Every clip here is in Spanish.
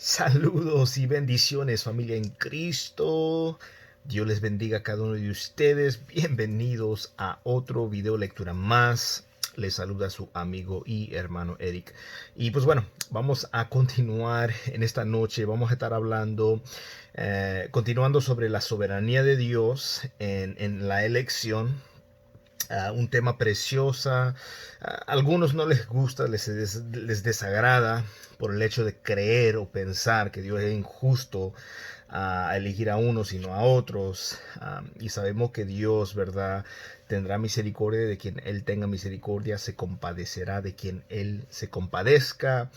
Saludos y bendiciones, familia en Cristo. Dios les bendiga a cada uno de ustedes. Bienvenidos a otro video lectura más. Les saluda su amigo y hermano Eric. Y pues bueno, vamos a continuar en esta noche. Vamos a estar hablando, continuando sobre la soberanía de Dios en la elección. Un tema preciosa. Algunos no les gusta, les desagrada por el hecho de creer o pensar que Dios es injusto a elegir a unos y no a otros. Y sabemos que Dios, ¿verdad?, tendrá misericordia de quien Él tenga misericordia, se compadecerá de quien Él se compadezca.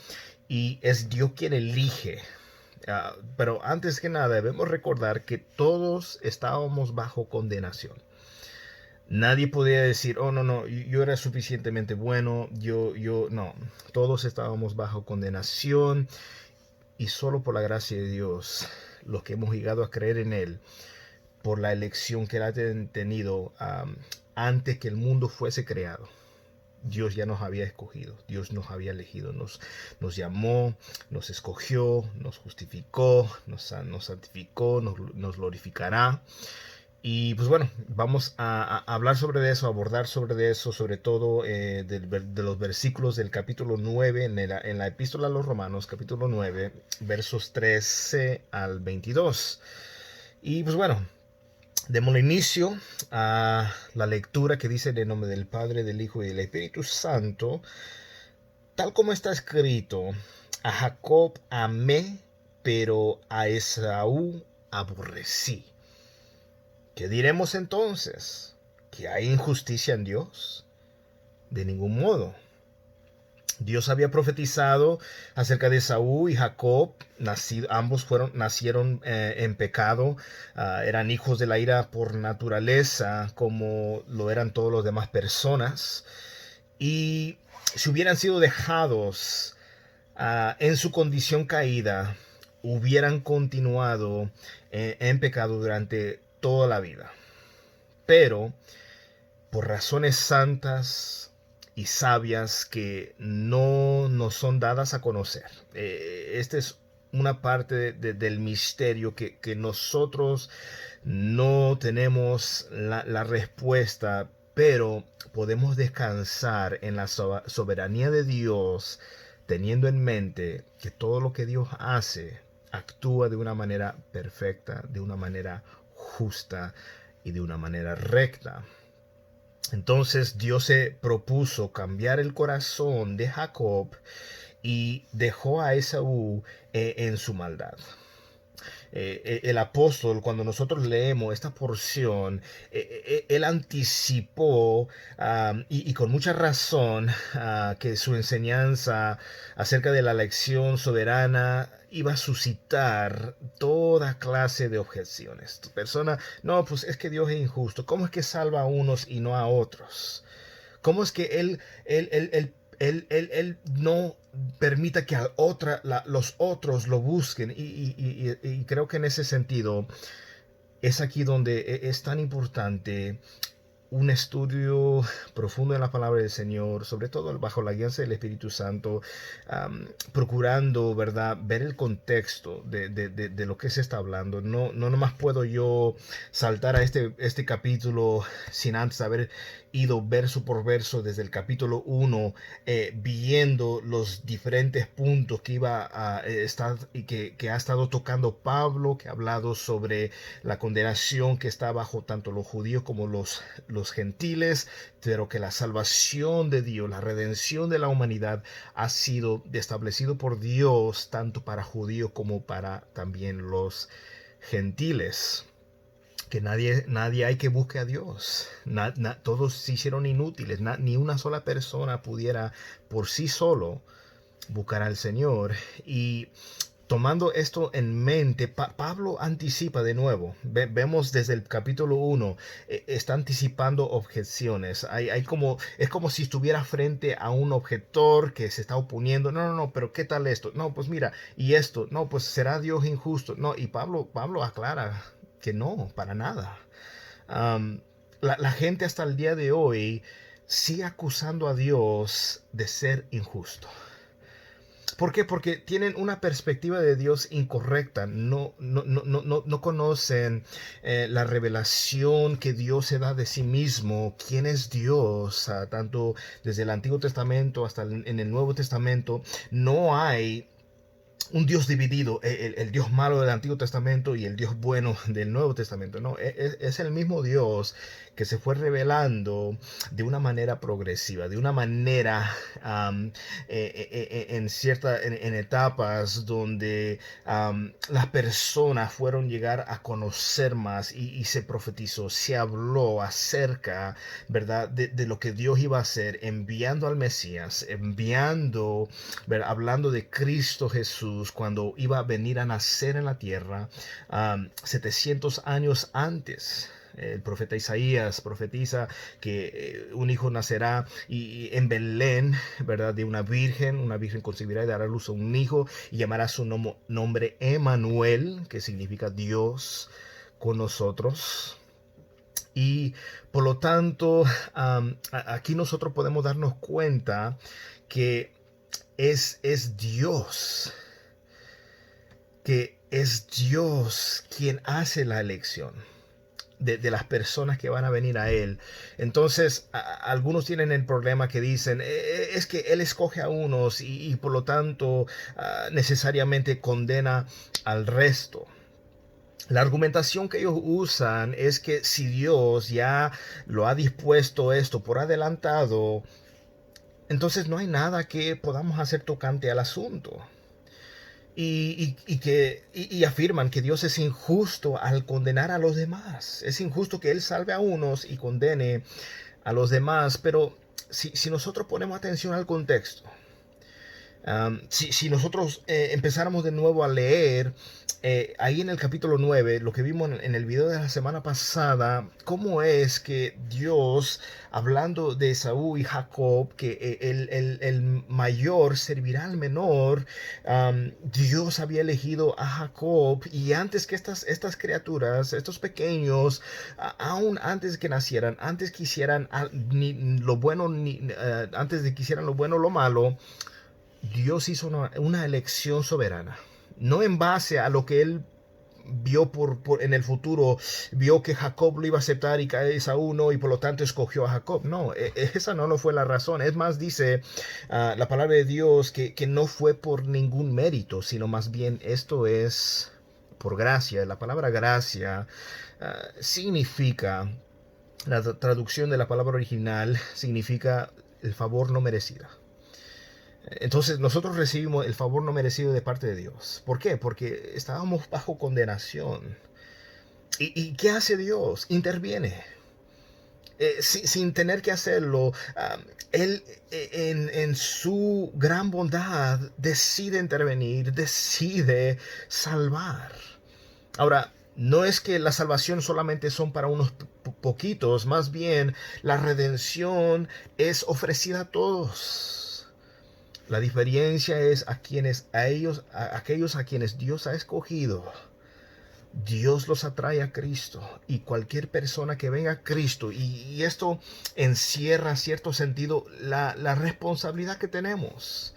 Y es Dios quien elige. Pero antes que nada debemos recordar que todos estábamos bajo condenación. Nadie podía decir, oh, no, no, yo era suficientemente bueno, no. Todos estábamos bajo condenación y solo por la gracia de Dios, los que hemos llegado a creer en Él, por la elección que Él ha tenido antes que el mundo fuese creado. Dios ya nos había escogido, Dios nos había elegido, nos llamó, nos escogió, nos justificó, nos santificó, nos glorificará. Y pues bueno, vamos a hablar sobre eso, abordar sobre eso, sobre todo de los versículos del capítulo 9 en la epístola a los Romanos, capítulo 9 versos 13 al 22. Y pues bueno, demos inicio a la lectura que dice en el nombre del Padre, del Hijo y del Espíritu Santo, tal como está escrito: a Jacob amé, pero a Esaú aborrecí. ¿Qué diremos entonces? ¿Que hay injusticia en Dios? De ningún modo. Dios había profetizado acerca de Esaú y Jacob. Ambos nacieron en pecado. Eran hijos de la ira por naturaleza, como lo eran todas las demás personas. Y si hubieran sido dejados en su condición caída, hubieran continuado en pecado durante toda la vida. Pero por razones santas y sabias que no nos son dadas a conocer. Esta es una parte del misterio que nosotros no tenemos la respuesta, pero podemos descansar en la soberanía de Dios, teniendo en mente que todo lo que Dios hace actúa de una manera perfecta, de una manera justa y de una manera recta. Entonces Dios se propuso cambiar el corazón de Jacob y dejó a Esaú en su maldad. El apóstol, cuando nosotros leemos esta porción, él anticipó y con mucha razón que su enseñanza acerca de la elección soberana iba a suscitar toda clase de objeciones. Persona, no, pues es que Dios es injusto. ¿Cómo es que salva a unos y no a otros? ¿Cómo es que él no permita que los otros lo busquen? Y creo que en ese sentido es aquí donde es tan importante un estudio profundo en la palabra del Señor, sobre todo bajo la guía del Espíritu Santo, procurando, ¿verdad?, ver el contexto de lo que se está hablando. No nomás puedo yo saltar a este capítulo sin antes haber ido verso por verso desde el capítulo 1, viendo los diferentes puntos que iba a estar y que ha estado tocando Pablo, que ha hablado sobre la condenación que está bajo tanto los judíos como los gentiles, pero que la salvación de Dios, la redención de la humanidad ha sido establecido por Dios tanto para judíos como para también los gentiles. Que nadie hay que busque a Dios. Todos se hicieron inútiles. Ni una sola persona pudiera por sí solo buscar al Señor. Y tomando esto en mente, Pablo anticipa de nuevo. Vemos desde el capítulo 1, está anticipando objeciones. Es como si estuviera frente a un objetor que se está oponiendo. No, pero ¿qué tal esto? No, pues mira, y esto, no, pues será Dios injusto. No, y Pablo aclara que no, para nada. Um, la gente hasta el día de hoy sigue acusando a Dios de ser injusto. ¿Por qué? Porque tienen una perspectiva de Dios incorrecta. No conocen la revelación que Dios se da de sí mismo. ¿Quién es Dios? Tanto desde el Antiguo Testamento hasta en el Nuevo Testamento. No hay un Dios dividido, el Dios malo del Antiguo Testamento y el Dios bueno del Nuevo Testamento. No, es el mismo Dios que se fue revelando de una manera progresiva, de una manera en etapas donde las personas fueron llegar a conocer más y se profetizó, se habló acerca, ¿verdad?, de lo que Dios iba a hacer, enviando al Mesías, enviando, ¿verdad?, hablando de Cristo Jesús cuando iba a venir a nacer en la tierra 700 años antes. El profeta Isaías profetiza que un hijo nacerá y en Belén, ¿verdad?, de una virgen concebirá y dará a luz a un hijo y llamará su nombre Emmanuel, que significa Dios con nosotros. Y por lo tanto, aquí nosotros podemos darnos cuenta que es Dios, quien hace la elección de las personas que van a venir a Él. Entonces, algunos tienen el problema que dicen, es que Él escoge a unos y por lo tanto necesariamente condena al resto. La argumentación que ellos usan es que si Dios ya lo ha dispuesto esto por adelantado, entonces no hay nada que podamos hacer tocante al asunto. Y afirman que Dios es injusto al condenar a los demás. Es injusto que Él salve a unos y condene a los demás. Pero si nosotros ponemos atención al contexto, si nosotros empezáramos de nuevo a leer ahí en el capítulo 9, lo que vimos en el video de la semana pasada, cómo es que Dios, hablando de Esaú y Jacob, que el mayor servirá al menor, Dios había elegido a Jacob y antes que estas criaturas, estos pequeños, aún antes que nacieran, antes que hicieran ni lo bueno, antes de que hicieran lo bueno o lo malo, Dios hizo una elección soberana, no en base a lo que Él vio en el futuro, vio que Jacob lo iba a aceptar y que Esaú no, y por lo tanto escogió a Jacob. No, esa no fue la razón. Es más, dice la palabra de Dios que no fue por ningún mérito, sino más bien esto es por gracia. La palabra gracia significa, la traducción de la palabra original significa el favor no merecido. Entonces nosotros recibimos el favor no merecido de parte de Dios. ¿Por qué? Porque estábamos bajo condenación. ¿Y qué hace Dios? Interviene. Sin tener que hacerlo, Él en su gran bondad decide intervenir, decide salvar. Ahora, no es que la salvación solamente son para unos poquitos, más bien la redención es ofrecida a todos. La diferencia es aquellos a quienes Dios ha escogido. Dios los atrae a Cristo y cualquier persona que venga a Cristo, y esto encierra cierto sentido la responsabilidad que tenemos.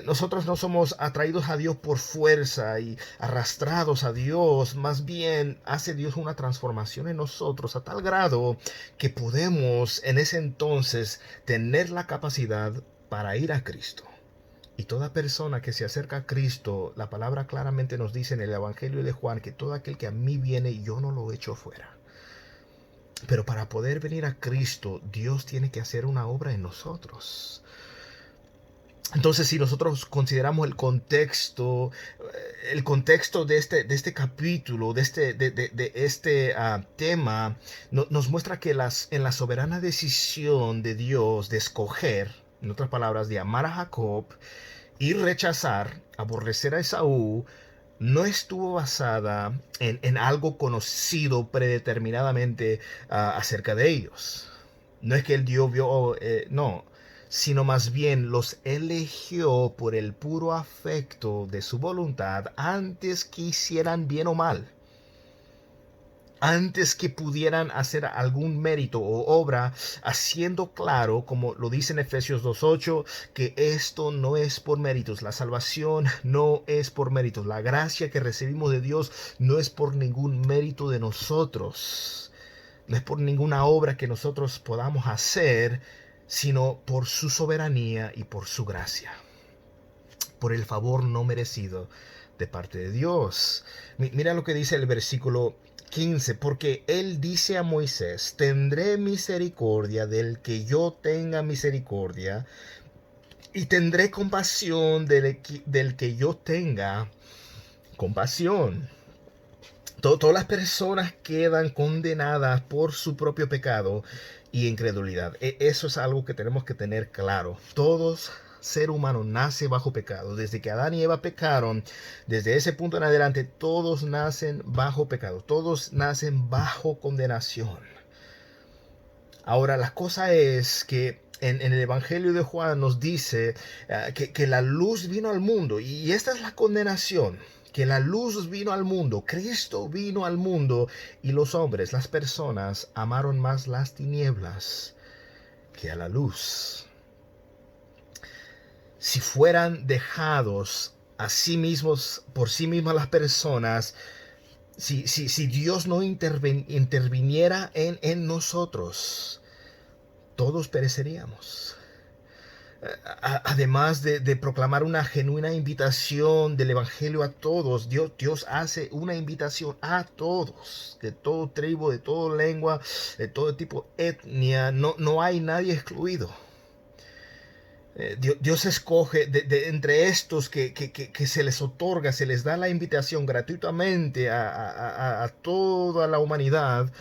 Nosotros no somos atraídos a Dios por fuerza y arrastrados a Dios, más bien hace Dios una transformación en nosotros a tal grado que podemos en ese entonces tener la capacidad para ir a Cristo. Y toda persona que se acerca a Cristo, la palabra claramente nos dice en el Evangelio de Juan que todo aquel que a mí viene, yo no lo echo fuera. Pero para poder venir a Cristo, Dios tiene que hacer una obra en nosotros. Entonces, si nosotros consideramos el contexto de este capítulo, de este tema, nos muestra que en la soberana decisión de Dios de escoger, en otras palabras, de amar a Jacob y rechazar, aborrecer a Esaú, no estuvo basada en algo conocido predeterminadamente acerca de ellos. No es que el Dios vio, no, sino más bien los eligió por el puro afecto de su voluntad antes que hicieran bien o mal. antes que pudieran hacer algún mérito o obra, haciendo claro, como lo dice en Efesios 2:8, que esto no es por méritos, la salvación no es por méritos, la gracia que recibimos de Dios no es por ningún mérito de nosotros, no es por ninguna obra que nosotros podamos hacer, sino por su soberanía y por su gracia, por el favor no merecido de parte de Dios. Mira lo que dice el versículo 15, porque él dice a Moisés: tendré misericordia del que yo tenga misericordia, y tendré compasión del que yo tenga compasión. Todas las personas quedan condenadas por su propio pecado y incredulidad. Eso es algo que tenemos que tener claro. Todos ser humano nace bajo pecado. Desde que Adán y Eva pecaron, desde ese punto en adelante, todos nacen bajo pecado. Todos nacen bajo condenación. Ahora, la cosa es que en el Evangelio de Juan nos dice que la luz vino al mundo, y esta es la condenación. Que la luz vino al mundo, Cristo vino al mundo, y los hombres, las personas, amaron más las tinieblas que a la luz. Si fueran dejados a sí mismos, por sí mismas las personas, si Dios no interviniera en nosotros, todos pereceríamos. Además de proclamar una genuina invitación del Evangelio a todos, Dios hace una invitación a todos, de todo tribu, de toda lengua, de todo tipo de etnia. No hay nadie excluido. Dios escoge entre estos que se les otorga, se les da la invitación gratuitamente a toda la humanidad.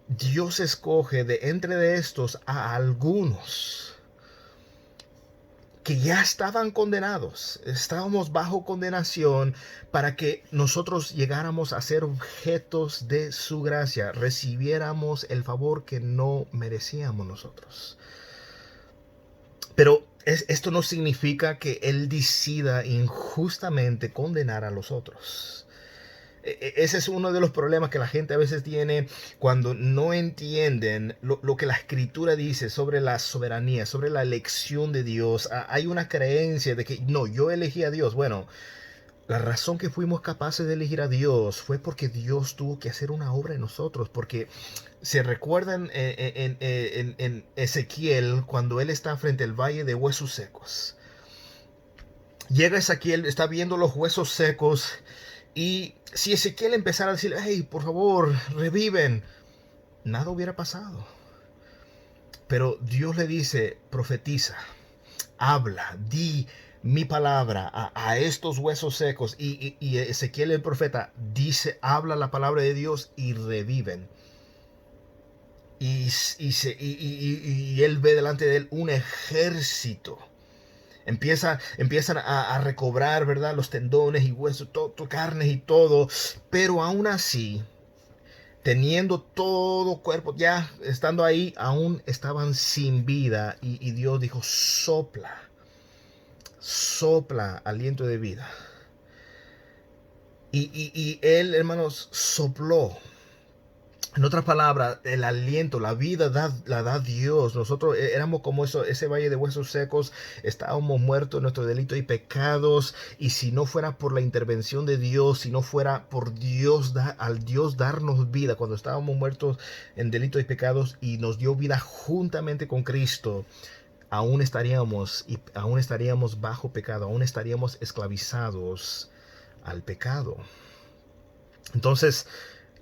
Dios escoge entre estos a algunos que ya estaban condenados, estábamos bajo condenación, para que nosotros llegáramos a ser objetos de su gracia, recibiéramos el favor que no merecíamos nosotros. Pero esto no significa que Él decida injustamente condenar a los otros. Ese es uno de los problemas que la gente a veces tiene cuando no entienden lo que la Escritura dice sobre la soberanía, sobre la elección de Dios. Hay una creencia de que no, yo elegí a Dios. Bueno, la razón que fuimos capaces de elegir a Dios fue porque Dios tuvo que hacer una obra en nosotros. Porque se recuerdan en Ezequiel, cuando él está frente al valle de huesos secos. Llega Ezequiel, está viendo los huesos secos. Y si Ezequiel empezara a decir: hey, por favor, reviven, nada hubiera pasado. Pero Dios le dice: profetiza, habla, di mi palabra a estos huesos secos. Y Ezequiel el profeta dice, habla la palabra de Dios y reviven. Y él ve delante de él un ejército. Empiezan a recobrar, ¿verdad? Los tendones y huesos, carnes y todo. Pero aún así, teniendo todo cuerpo, ya estando ahí, aún estaban sin vida. Y Dios dijo: sopla aliento de vida. Y él, hermanos, sopló. En otras palabras, el aliento, la vida la da Dios. Nosotros éramos como ese valle de huesos secos. Estábamos muertos en nuestros delitos y pecados. Y si no fuera por la intervención de Dios, si no fuera por Dios, al Dios darnos vida cuando estábamos muertos en delitos y pecados, y nos dio vida juntamente con Cristo, aún estaríamos bajo pecado, aún estaríamos esclavizados al pecado. Entonces,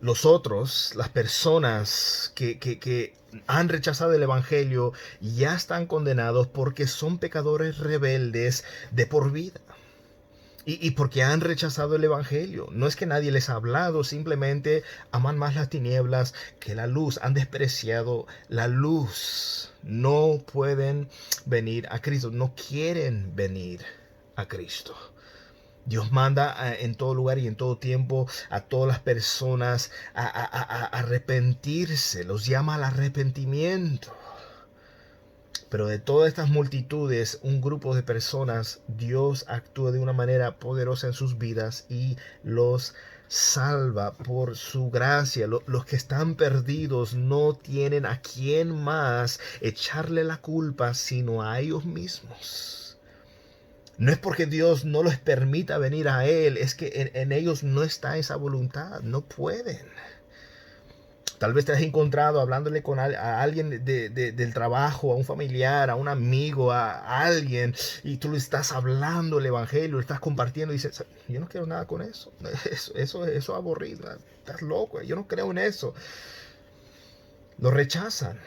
los otros, las personas que han rechazado el Evangelio, ya están condenados porque son pecadores rebeldes de por vida. Y porque han rechazado el Evangelio. No es que nadie les ha hablado, simplemente aman más las tinieblas que la luz. Han despreciado la luz. No pueden venir a Cristo. No quieren venir a Cristo. Dios manda en todo lugar y en todo tiempo a todas las personas a arrepentirse. Los llama al arrepentimiento. Pero de todas estas multitudes, un grupo de personas, Dios actúa de una manera poderosa en sus vidas y los salva por su gracia. Los que están perdidos no tienen a quién más echarle la culpa sino a ellos mismos. No es porque Dios no les permita venir a Él, es que en ellos no está esa voluntad, no pueden. Tal vez te has encontrado hablándole con a alguien del trabajo, a un familiar, a un amigo, a alguien, y tú le estás hablando el evangelio, le estás compartiendo y dices, yo no quiero nada con eso. Eso es aburrido, estás loco, yo no creo en eso. Lo rechazan.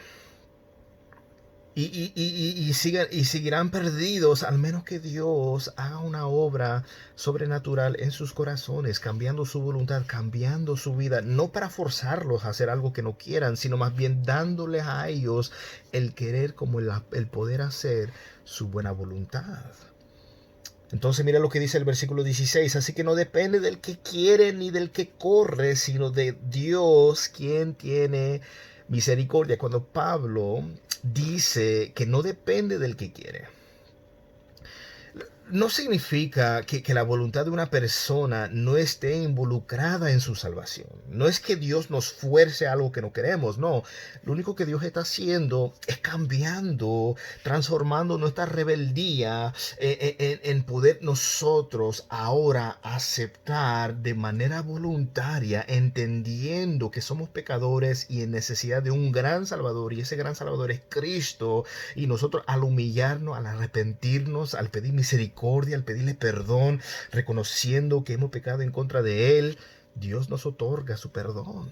Y seguirán perdidos al menos que Dios haga una obra sobrenatural en sus corazones, cambiando su voluntad, cambiando su vida, no para forzarlos a hacer algo que no quieran, sino más bien dándoles a ellos el querer como el poder hacer su buena voluntad. Entonces mira lo que dice el versículo 16, así que no depende del que quiere ni del que corre, sino de Dios quien tiene misericordia. Cuando Pablo dice que no depende del que quiere, no significa que la voluntad de una persona no esté involucrada en su salvación. No es que Dios nos fuerce a algo que no queremos, no. Lo único que Dios está haciendo es cambiando, transformando nuestra rebeldía en poder nosotros ahora aceptar de manera voluntaria, entendiendo que somos pecadores y en necesidad de un gran Salvador, y ese gran Salvador es Cristo, y nosotros al humillarnos, al arrepentirnos, al pedir misericordia, al pedirle perdón, reconociendo que hemos pecado en contra de Él, Dios nos otorga su perdón.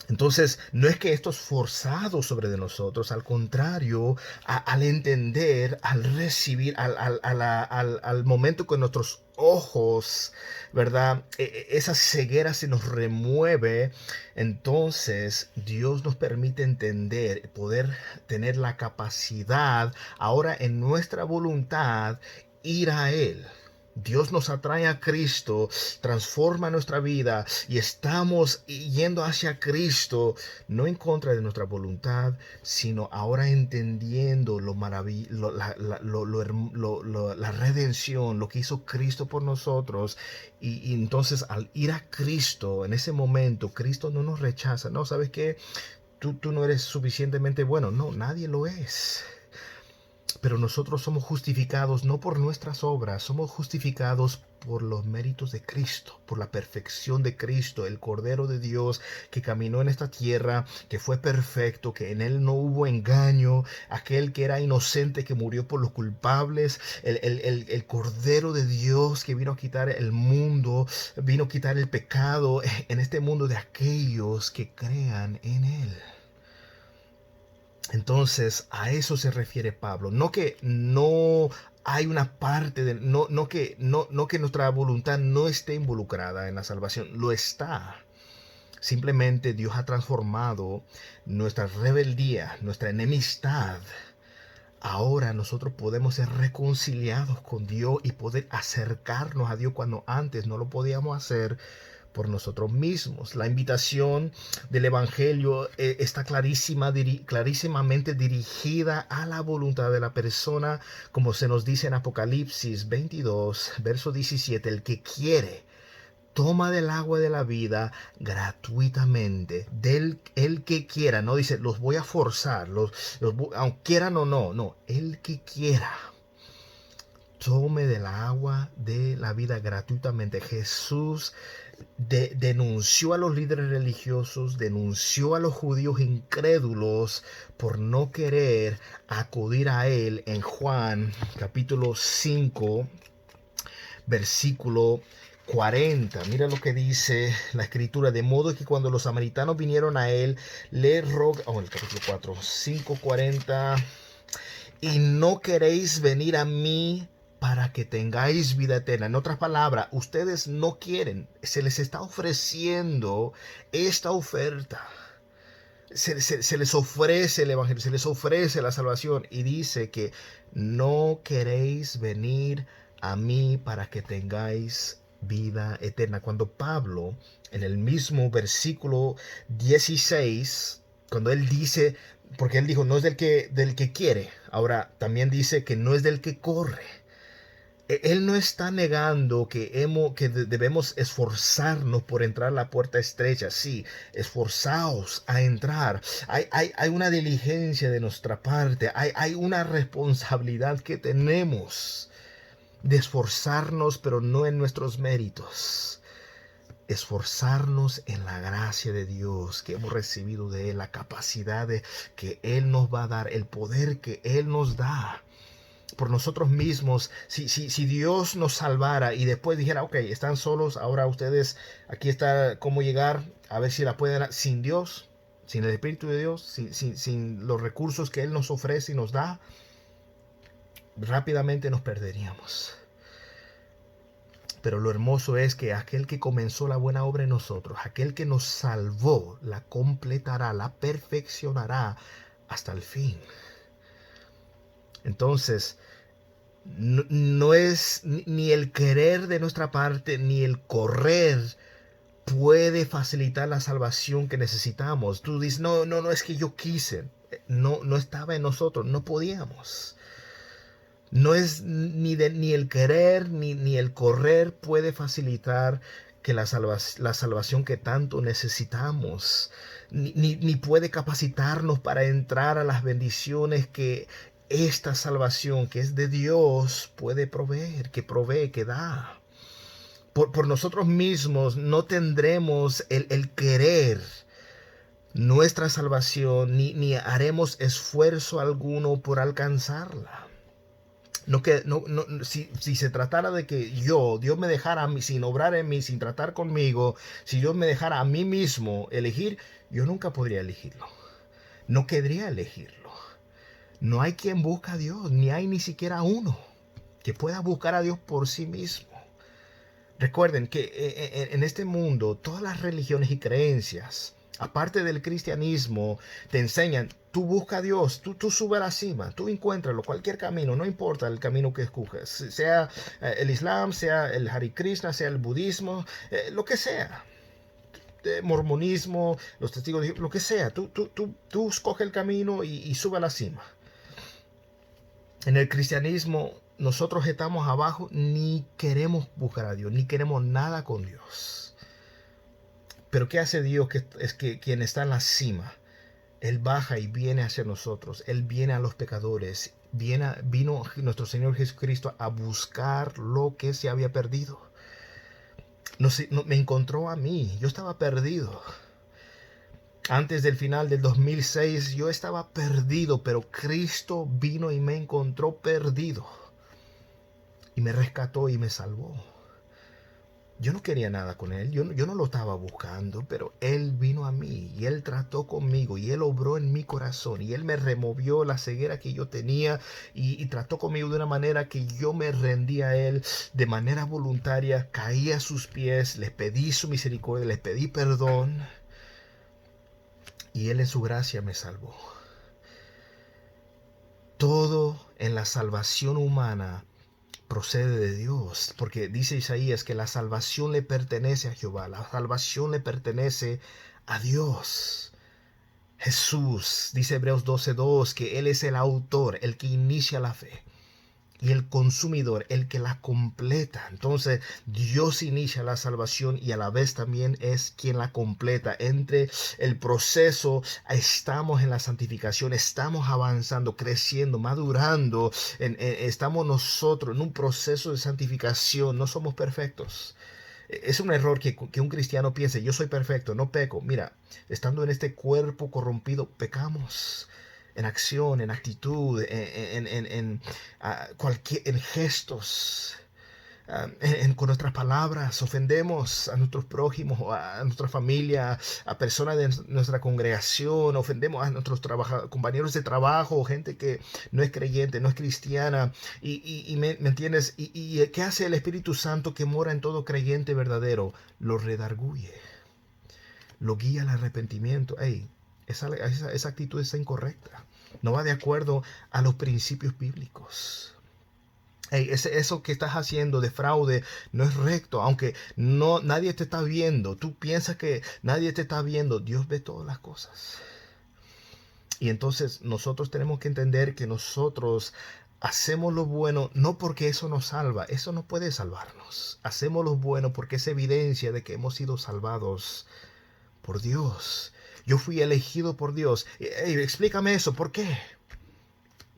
Entonces, no es que esto es forzado sobre de nosotros, al contrario, al entender, al recibir, al momento que nuestros ojos, ¿verdad? Esa ceguera se nos remueve, entonces Dios nos permite entender, poder tener la capacidad ahora en nuestra voluntad ir a Él. Dios nos atrae a Cristo, transforma nuestra vida y estamos yendo hacia Cristo, no en contra de nuestra voluntad, sino ahora entendiendo la redención, lo que hizo Cristo por nosotros. Y entonces al ir a Cristo, en ese momento, Cristo no nos rechaza. No, ¿sabes qué? Tú no eres suficientemente bueno. No, nadie lo es. Pero nosotros somos justificados no por nuestras obras, somos justificados por los méritos de Cristo, por la perfección de Cristo, el Cordero de Dios que caminó en esta tierra, que fue perfecto, que en Él no hubo engaño, aquel que era inocente, que murió por los culpables, el Cordero de Dios que vino a quitar el mundo, vino a quitar el pecado en este mundo de aquellos que crean en Él. Entonces a eso se refiere Pablo, no que no hay una parte de no que nuestra voluntad no esté involucrada en la salvación, lo está. Simplemente Dios ha transformado nuestra rebeldía, nuestra enemistad. Ahora nosotros podemos ser reconciliados con Dios y poder acercarnos a Dios cuando antes no lo podíamos hacer por nosotros mismos. La invitación del Evangelio está clarísimamente dirigida a la voluntad de la persona, como se nos dice en Apocalipsis 22, verso 17, el que quiere toma del agua de la vida gratuitamente, el que quiera, no dice los voy a forzar, aunque quieran o no, no, el que quiera tome del agua de la vida gratuitamente. Jesús denunció a los líderes religiosos, denunció a los judíos incrédulos por no querer acudir a Él en Juan capítulo 5, versículo 40. Mira lo que dice la escritura, de modo que cuando los samaritanos vinieron a Él, le rogaron, el capítulo 4, 5:40, y no queréis venir a mí para que tengáis vida eterna. En otras palabras, ustedes no quieren, se les está ofreciendo esta oferta. Se les ofrece el evangelio, se les ofrece la salvación y dice que no queréis venir a mí para que tengáis vida eterna. Cuando Pablo, en el mismo versículo 16, cuando él dice porque él dijo, no es del que quiere. Ahora también dice que no es del que corre. Él no está negando que debemos esforzarnos por entrar a la puerta estrecha. Sí, esforzaos a entrar. Hay una diligencia de nuestra parte. Hay una responsabilidad que tenemos de esforzarnos, pero no en nuestros méritos. Esforzarnos en la gracia de Dios que hemos recibido de Él, la capacidad que Él nos va a dar, el poder que Él nos da. Por nosotros mismos, si Dios nos salvara y después dijera, ok, están solos, ahora ustedes, aquí está cómo llegar, a ver si la pueden, sin Dios, sin el Espíritu de Dios, sin los recursos que Él nos ofrece y nos da, rápidamente nos perderíamos. Pero lo hermoso es que aquel que comenzó la buena obra en nosotros, aquel que nos salvó, la completará, la perfeccionará hasta el fin. Entonces, no es ni el querer de nuestra parte, ni el correr puede facilitar la salvación que necesitamos. Tú dices, no, es que yo quise. No estaba en nosotros, no podíamos. No es ni el querer ni el correr puede facilitar que la salvación que tanto necesitamos, ni puede capacitarnos para entrar a las bendiciones que esta salvación que es de Dios puede proveer, que provee, que da. Por nosotros mismos no tendremos el querer nuestra salvación, ni haremos esfuerzo alguno por alcanzarla. Si se tratara de que Dios me dejara a mí, sin obrar en mí, sin tratar conmigo, si Dios me dejara a mí mismo elegir, yo nunca podría elegirlo. No querría elegirlo. No hay quien busque a Dios, ni hay ni siquiera uno que pueda buscar a Dios por sí mismo. Recuerden que en este mundo todas las religiones y creencias, aparte del cristianismo, te enseñan, tú busca a Dios, tú sube a la cima, tú encuéntralo, cualquier camino, no importa el camino que escoges, sea el Islam, sea el Hare Krishna, sea el budismo, lo que sea, mormonismo, los testigos de Jehová, lo que sea, tú escoge el camino y sube a la cima. En el cristianismo nosotros estamos abajo, ni queremos buscar a Dios, ni queremos nada con Dios. Pero ¿qué hace Dios? Que es que quien está en la cima, Él baja y viene hacia nosotros. Él viene a los pecadores. Vino nuestro Señor Jesucristo a buscar lo que se había perdido. Me encontró a mí. Yo estaba perdido. Antes del final del 2006 yo estaba perdido, pero Cristo vino y me encontró perdido. Y me rescató y me salvó. Yo no quería nada con Él, yo no lo estaba buscando, pero Él vino a mí y Él trató conmigo y Él obró en mi corazón y Él me removió la ceguera que yo tenía y trató conmigo de una manera que yo me rendí a Él de manera voluntaria, caí a sus pies, le pedí su misericordia, le pedí perdón y Él en su gracia me salvó. Todo en la salvación humana procede de Dios, porque dice Isaías que la salvación le pertenece a Jehová, la salvación le pertenece a Dios. Jesús, dice Hebreos 12:2, que Él es el autor, el que inicia la fe, y el consumidor, el que la completa. Entonces Dios inicia la salvación y a la vez también es quien la completa. Entre el proceso estamos en la santificación, estamos avanzando, creciendo, madurando. Estamos nosotros en un proceso de santificación. No somos perfectos. Es un error que un cristiano piense, yo soy perfecto, no peco. Mira, estando en este cuerpo corrompido, pecamos. En acción, en actitud, en gestos, con nuestras palabras, ofendemos a nuestros prójimos, a nuestra familia, a personas de nuestra congregación, ofendemos a nuestros compañeros de trabajo, gente que no es creyente, no es cristiana, y ¿me entiendes? ¿Y qué hace el Espíritu Santo que mora en todo creyente verdadero? Lo redarguye, lo guía al arrepentimiento. Esa actitud está incorrecta. No va de acuerdo a los principios bíblicos. Eso que estás haciendo de fraude no es recto, aunque nadie te está viendo. Tú piensas que nadie te está viendo. Dios ve todas las cosas. Y entonces nosotros tenemos que entender que nosotros hacemos lo bueno no porque eso nos salva, eso no puede salvarnos. Hacemos lo bueno porque es evidencia de que hemos sido salvados por Dios. Yo fui elegido por Dios. Explícame eso, ¿por qué?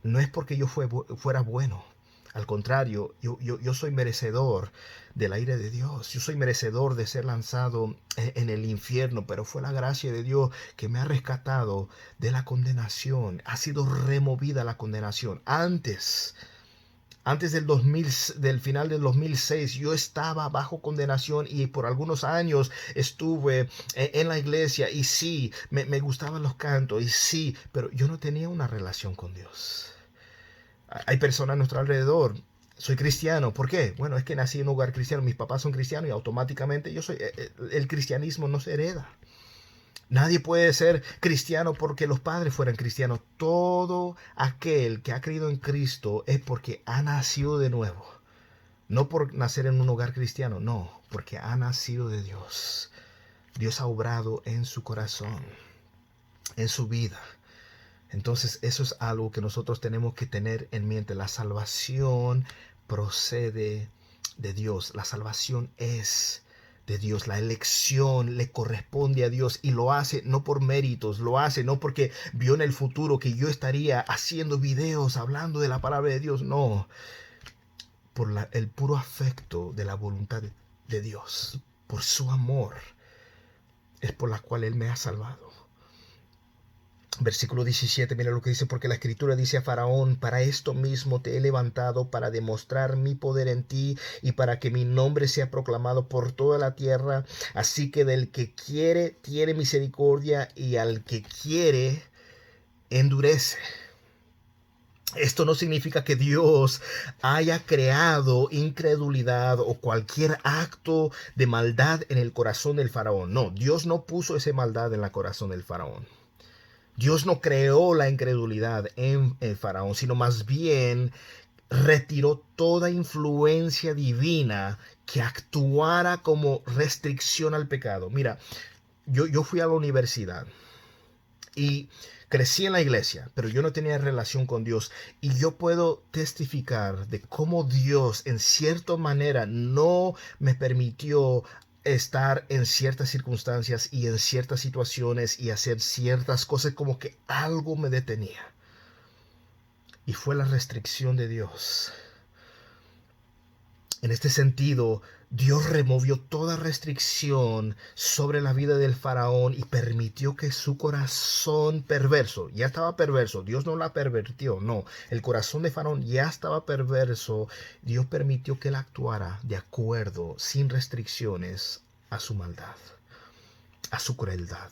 No es porque yo fuera bueno. Al contrario, yo soy merecedor de la ira de Dios. Yo soy merecedor de ser lanzado en el infierno, pero fue la gracia de Dios que me ha rescatado de la condenación. Ha sido removida la condenación. Antes del final del 2006, yo estaba bajo condenación y por algunos años estuve en la iglesia y sí, me gustaban los cantos y sí, pero yo no tenía una relación con Dios. Hay personas a nuestro alrededor. Soy cristiano. ¿Por qué? Bueno, es que nací en un hogar cristiano. Mis papás son cristianos y automáticamente yo soy. El cristianismo no se hereda. Nadie puede ser cristiano porque los padres fueran cristianos. Todo aquel que ha creído en Cristo es porque ha nacido de nuevo. No por nacer en un hogar cristiano, no, porque ha nacido de Dios. Dios ha obrado en su corazón, en su vida. Entonces eso es algo que nosotros tenemos que tener en mente. La salvación procede de Dios. La salvación es de Dios. La elección le corresponde a Dios y lo hace no por méritos, lo hace no porque vio en el futuro que yo estaría haciendo videos hablando de la palabra de Dios. No, por el puro afecto de la voluntad de Dios, por su amor, es por la cual Él me ha salvado. Versículo 17, mira lo que dice, porque la escritura dice a Faraón, para esto mismo te he levantado, para demostrar mi poder en ti y para que mi nombre sea proclamado por toda la tierra. Así que del que quiere, tiene misericordia y al que quiere, endurece. Esto no significa que Dios haya creado incredulidad o cualquier acto de maldad en el corazón del faraón. No, Dios no puso esa maldad en el corazón del faraón. Dios no creó la incredulidad en el faraón, sino más bien retiró toda influencia divina que actuara como restricción al pecado. Mira, yo fui a la universidad y crecí en la iglesia, pero yo no tenía relación con Dios. Y yo puedo testificar de cómo Dios en cierta manera no me permitió estar en ciertas circunstancias y en ciertas situaciones y hacer ciertas cosas, como que algo me detenía. Y fue la restricción de Dios. En este sentido, Dios removió toda restricción sobre la vida del faraón y permitió que su corazón perverso, ya estaba perverso, Dios no la pervertió, no, el corazón de faraón ya estaba perverso. Dios permitió que él actuara de acuerdo, sin restricciones, a su maldad, a su crueldad.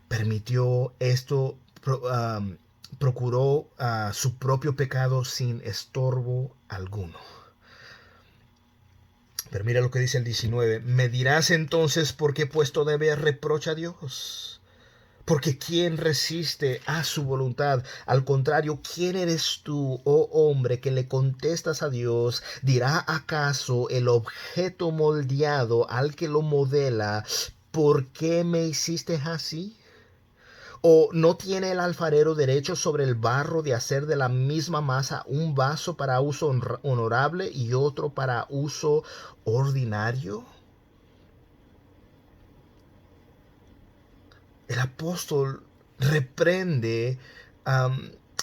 Permitió esto, procuró su propio pecado sin estorbo alguno. Pero mira lo que dice el 19. Me dirás entonces por qué he puesto de haber reproche a Dios. Porque ¿quién resiste a su voluntad? Al contrario, ¿quién eres tú, oh hombre, que le contestas a Dios? ¿Dirá acaso el objeto moldeado al que lo modela, ¿por qué me hiciste así? ¿O no tiene el alfarero derecho sobre el barro de hacer de la misma masa un vaso para uso honorable y otro para uso ordinario? El apóstol reprende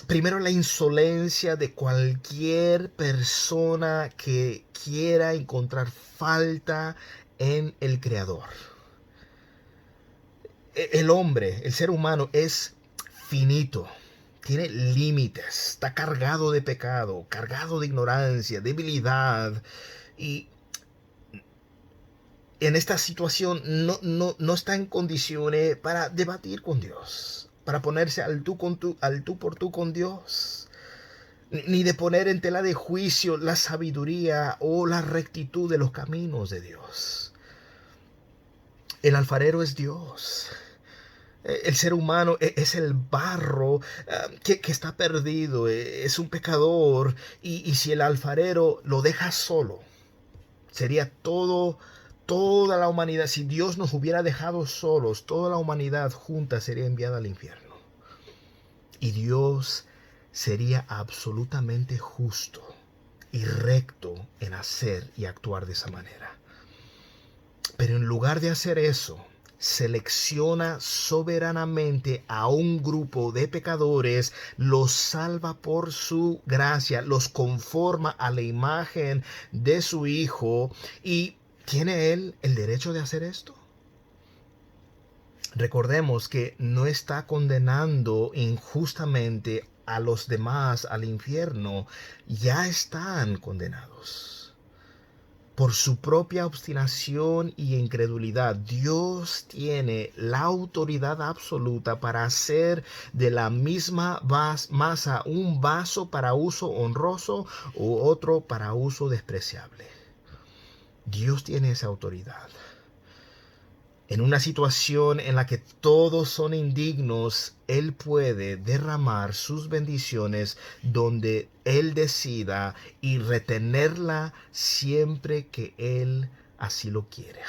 primero la insolencia de cualquier persona que quiera encontrar falta en el Creador. El hombre, el ser humano es finito, tiene límites, está cargado de pecado, cargado de ignorancia, debilidad. Y en esta situación no está en condiciones para debatir con Dios, para ponerse al tú por tú con Dios, ni de poner en tela de juicio la sabiduría o la rectitud de los caminos de Dios. El alfarero es Dios. El ser humano es el barro que está perdido, es un pecador, y si el alfarero lo deja solo, sería toda la humanidad. Si Dios nos hubiera dejado solos, toda la humanidad junta sería enviada al infierno. Y Dios sería absolutamente justo y recto en hacer y actuar de esa manera. Pero en lugar de hacer eso, selecciona soberanamente a un grupo de pecadores, los salva por su gracia, los conforma a la imagen de su Hijo. ¿Y tiene Él el derecho de hacer esto? Recordemos que no está condenando injustamente a los demás al infierno. Ya están condenados por su propia obstinación y incredulidad. Dios tiene la autoridad absoluta para hacer de la misma masa un vaso para uso honroso u otro para uso despreciable. Dios tiene esa autoridad. En una situación en la que todos son indignos, Él puede derramar sus bendiciones donde Él decida y retenerla siempre que Él así lo quiera.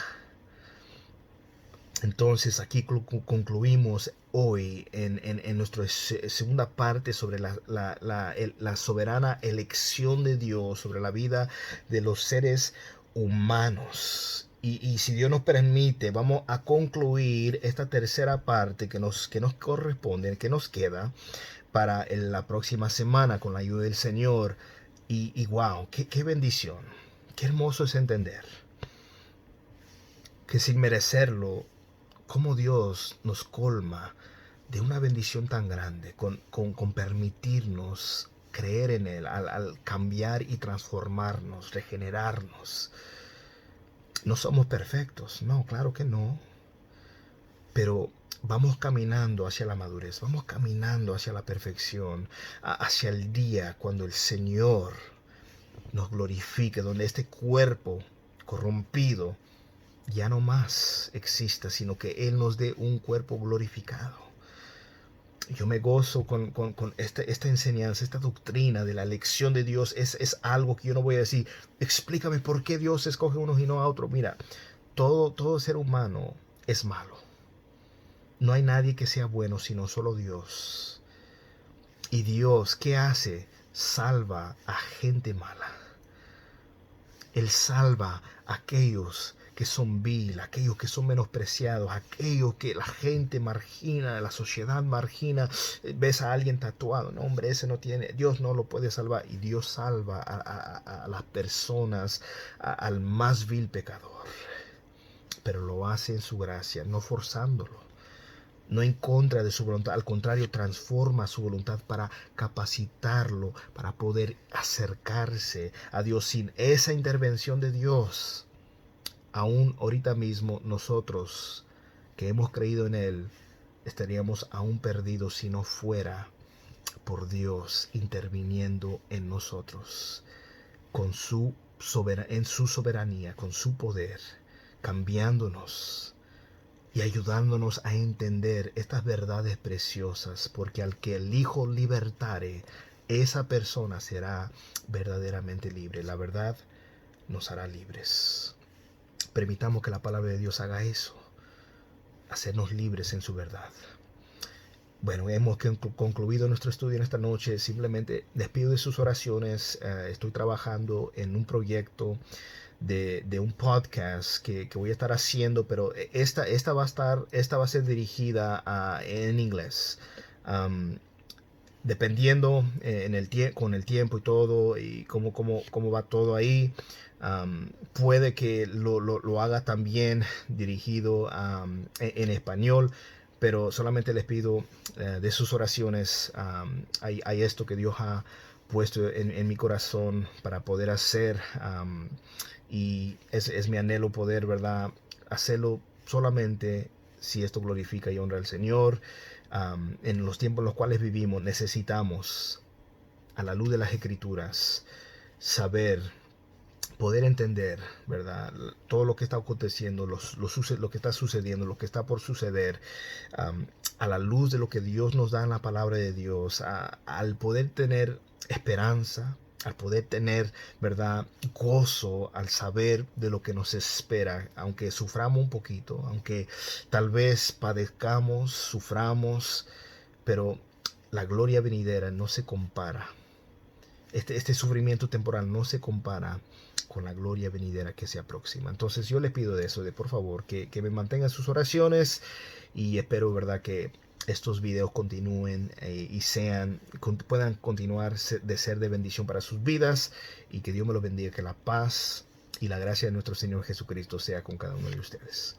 Entonces aquí concluimos hoy en nuestra segunda parte sobre la soberana elección de Dios sobre la vida de los seres humanos. Y si Dios nos permite, vamos a concluir esta tercera parte que nos corresponde, que nos queda para la próxima semana con la ayuda del Señor. Y wow, qué bendición, qué hermoso es entender que sin merecerlo, cómo Dios nos colma de una bendición tan grande con permitirnos creer en Él, al cambiar y transformarnos, regenerarnos. No somos perfectos, no, claro que no, pero vamos caminando hacia la madurez, vamos caminando hacia la perfección, hacia el día cuando el Señor nos glorifique, donde este cuerpo corrompido ya no más exista, sino que Él nos dé un cuerpo glorificado. Yo me gozo con esta enseñanza, esta doctrina de la elección de Dios. Es algo que yo no voy a decir, explícame por qué Dios escoge a unos y no a otros. Mira, todo ser humano es malo. No hay nadie que sea bueno, sino solo Dios. Y Dios, ¿qué hace? Salva a gente mala. Él salva a aquellos que son vil, aquellos que son menospreciados, aquellos que la gente margina, la sociedad margina. Ves a alguien tatuado, no hombre, ese no tiene, Dios no lo puede salvar. Y Dios salva a las personas, al más vil pecador. Pero lo hace en su gracia, no forzándolo, no en contra de su voluntad, al contrario, transforma su voluntad para capacitarlo, para poder acercarse a Dios. Sin esa intervención de Dios, aún ahorita mismo nosotros que hemos creído en Él, estaríamos aún perdidos si no fuera por Dios interviniendo en nosotros, en su soberanía, con su poder, cambiándonos y ayudándonos a entender estas verdades preciosas, porque al que el Hijo libertare, esa persona será verdaderamente libre. La verdad nos hará libres. Permitamos que la palabra de Dios haga eso, hacernos libres en su verdad. Bueno, hemos concluido nuestro estudio en esta noche. Simplemente despido de sus oraciones. Estoy trabajando en un proyecto de un podcast que voy a estar haciendo, pero esta va a ser dirigida en inglés. Dependiendo con el tiempo y todo y cómo va todo ahí, puede que lo haga también dirigido en español, pero solamente les pido de sus oraciones. Hay esto que Dios ha puesto en mi corazón para poder hacer, y es mi anhelo poder, ¿verdad?, hacerlo solamente si esto glorifica y honra al Señor. En los tiempos en los cuales vivimos necesitamos, a la luz de las Escrituras, saber, poder entender, ¿verdad?, todo lo que está aconteciendo, lo que está sucediendo, lo que está por suceder, a la luz de lo que Dios nos da en la palabra de Dios, al poder tener esperanza, al poder tener, ¿verdad?, gozo al saber de lo que nos espera, aunque suframos un poquito, aunque tal vez padezcamos, suframos, pero la gloria venidera no se compara. Este sufrimiento temporal no se compara con la gloria venidera que se aproxima. Entonces yo le pido de eso, de por favor, que me mantengan sus oraciones, y espero, verdad, que estos videos continúen y puedan continuar de ser de bendición para sus vidas, y que Dios me los bendiga, que la paz y la gracia de nuestro Señor Jesucristo sea con cada uno de ustedes.